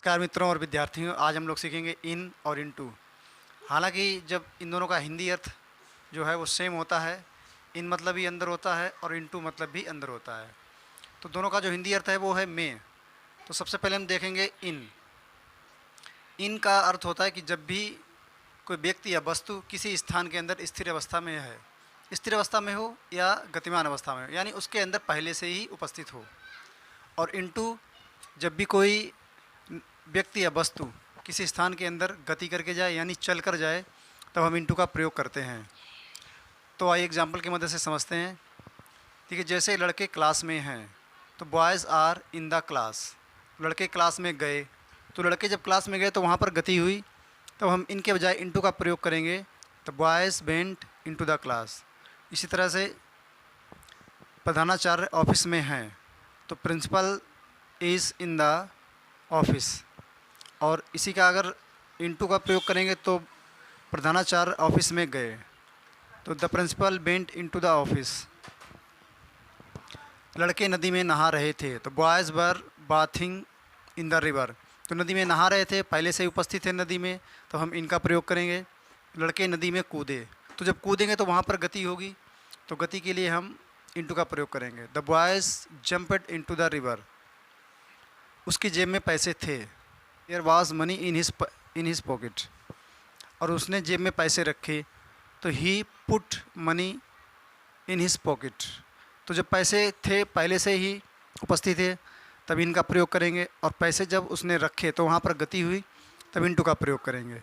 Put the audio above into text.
नमस्कार मित्रों और विद्यार्थियों, आज हम लोग सीखेंगे इन और इनटू। हालांकि जब इन दोनों का हिंदी अर्थ जो है वो सेम होता है, इन मतलब भी अंदर होता है और इनटू मतलब भी अंदर होता है। तो दोनों का जो हिंदी अर्थ है वो है में। तो सबसे पहले हम देखेंगे इन। इन का अर्थ होता है कि जब भी कोई व्यक्ति या वस्तु किसी स्थान के अंदर स्थिर अवस्था में है, स्थिर अवस्था में हो या गतिमान अवस्था में हो, यानी उसके अंदर पहले से ही उपस्थित हो। और इनटू जब भी कोई व्यक्ति या वस्तु किसी स्थान के अंदर गति करके जाए यानी चल कर जाए, तब हम इनटू का प्रयोग करते हैं। तो आइए एग्जाम्पल की मदद से समझते हैं। ठीक है, जैसे लड़के क्लास में हैं तो boys are in the class. लड़के क्लास में गए, तो लड़के जब क्लास में गए तो वहाँ पर गति हुई, तब हम इनके बजाय इनटू का प्रयोग करेंगे। तो boys went into the class. इसी तरह से प्रधानाचार्य ऑफिस में हैं तो principal is in the office. और इसी का अगर इनटू का प्रयोग करेंगे तो प्रधानाचार्य ऑफिस में गए तो the principal went into the office. लड़के नदी में नहा रहे थे तो boys were bathing in the river. तो नदी में नहा रहे थे, पहले से ही उपस्थित थे नदी में, तो हम इनका प्रयोग करेंगे। लड़के नदी में कूदे, तो जब कूदेंगे तो वहाँ पर गति होगी, तो गति के लिए हम इनटू का प्रयोग करेंगे। The boys jumped into the river. उसकी जेब में पैसे थे। There was money in his pocket. और उसने जेब में पैसे रखे तो he put money in his pocket. तो जब पैसे थे पहले से ही उपस्थित थे तब इनका प्रयोग करेंगे, और पैसे जब उसने रखे तो वहाँ पर गति हुई, तब इनटू का प्रयोग करेंगे।